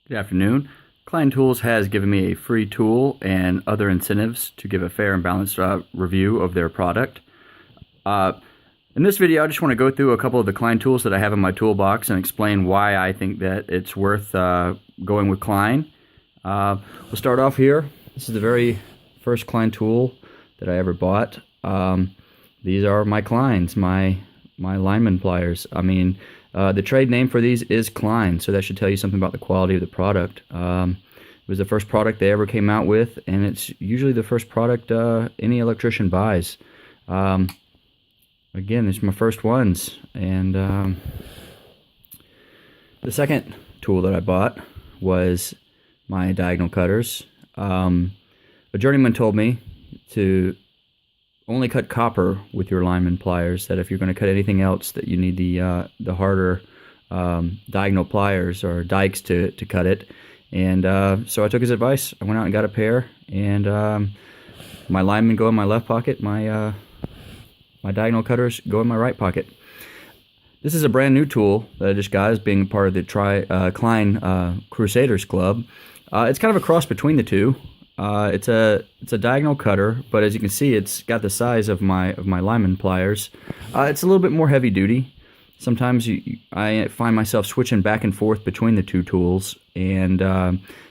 Good afternoon. Klein Tools has given me a free tool and other incentives to give a fair and balanced review of their product. In this video, I just want to go through a couple of the Klein tools that I have in my toolbox and explain why I think that it's worth going with Klein. We'll start off here. This is the very first Klein tool that I ever bought. These are my Kleins, my lineman pliers. The trade name for these is Klein, so that should tell you something about the quality of the product. It was the first product they ever came out with, and it's usually the first product any electrician buys. Again, these are my first ones. And the second tool that I bought was my diagonal cutters. A journeyman told me to only cut copper with your lineman pliers, that if you're going to cut anything else, that you need the harder diagonal pliers or dikes to cut it. And so I took his advice. I went out and got a pair, and my linemen go in my left pocket, my diagonal cutters go in my right pocket. This is a brand new tool that I just got as being part of the Klein Crusaders Club. It's kind of a cross between the two. It's a diagonal cutter, but as you can see, it's got the size of my lineman pliers. It's a little bit more heavy duty. Sometimes I find myself switching back and forth between the two tools, and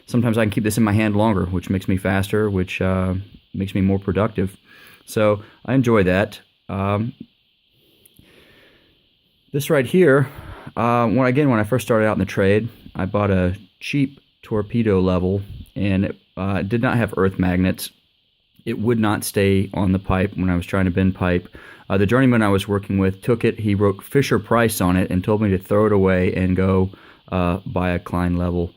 sometimes I can keep this in my hand longer, which makes me faster, which makes me more productive. So I enjoy that. This right here, when I first started out in the trade, I bought a cheap torpedo level, and it did not have earth magnets. It would not stay on the pipe when I was trying to bend pipe. The journeyman I was working with took it, he wrote Fisher Price on it and told me to throw it away and go buy a Klein level.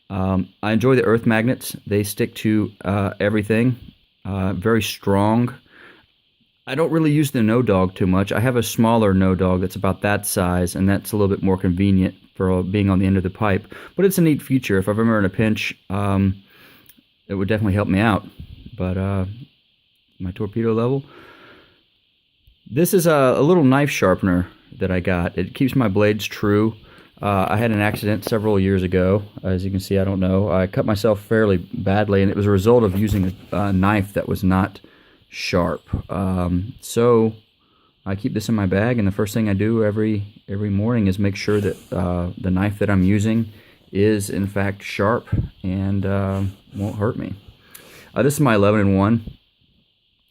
I enjoy the earth magnets. They stick to everything. Very strong. I don't really use the no-dog too much. I have a smaller no-dog that's about that size, and that's a little bit more convenient for being on the end of the pipe. But it's a neat feature. If I'm ever in a pinch, it would definitely help me out. But my torpedo level. This is a little knife sharpener that I got. It keeps my blades true. I had an accident several years ago. As you can see, I don't know. I cut myself fairly badly, and it was a result of using a knife that was not sharp. So I keep this in my bag, and the first thing I do every morning is make sure that the knife that I'm using is in fact sharp and won't hurt me. This is my 11-in-1.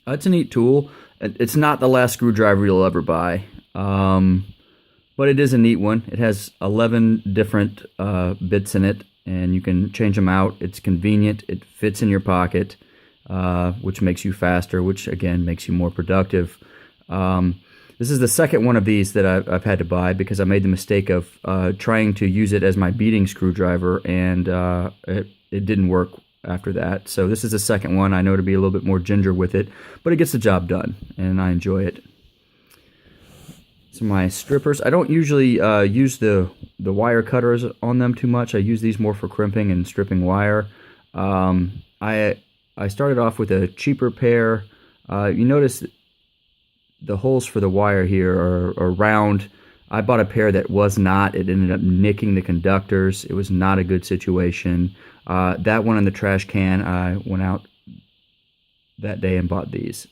It's a neat tool. It's not the last screwdriver you'll ever buy, but it is a neat one. It has 11 different bits in it, and you can change them out. It's convenient. It fits in your pocket, which makes you faster, which again makes you more productive. This is the second one of these that I've had to buy because I made the mistake of trying to use it as my beating screwdriver, and it didn't work after that. So this is the second one. I know to be a little bit more ginger with it, but it gets the job done, and I enjoy it. So my strippers, I don't usually use the wire cutters on them too much. I use these more for crimping and stripping wire. I started off with a cheaper pair. You notice the holes for the wire here are round. I bought a pair that was not. It ended up nicking the conductors. It was not a good situation. That one in the trash can, I went out that day and bought these.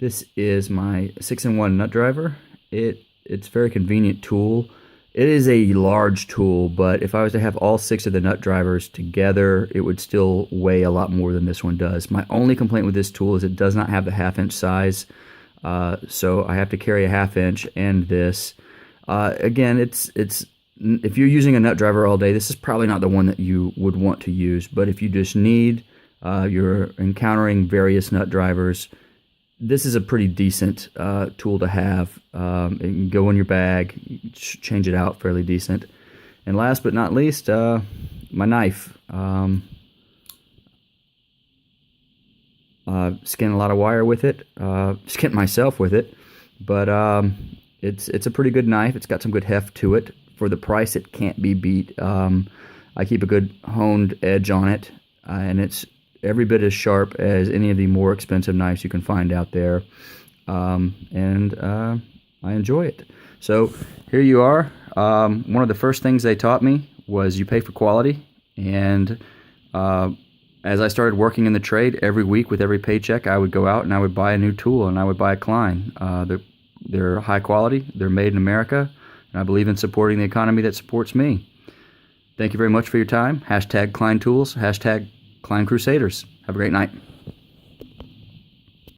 This is my 6-in-1 nut driver. It's a very convenient tool. It is a large tool, but if I was to have all 6 of the nut drivers together, it would still weigh a lot more than this one does. My only complaint with this tool is it does not have the 1/2-inch size, so I have to carry a 1/2-inch and this. Again, if you're using a nut driver all day, this is probably not the one that you would want to use, but if you just need, you're encountering various nut drivers, this is a pretty decent tool to have. It can go in your bag, change it out fairly decent. And last but not least, my knife. Skin a lot of wire with it, skin myself with it, but it's a pretty good knife. It's got some good heft to it. For the price, it can't be beat. I keep a good honed edge on it, and it's every bit as sharp as any of the more expensive knives you can find out there. I enjoy it. So here you are. One of the first things they taught me was you pay for quality. And as I started working in the trade, every week with every paycheck, I would go out and I would buy a new tool, and I would buy a Klein. They're high quality, they're made in America, and I believe in supporting the economy that supports me. Thank you very much for your time. Hashtag Klein Tools, hashtag Klein Crusaders. Have a great night.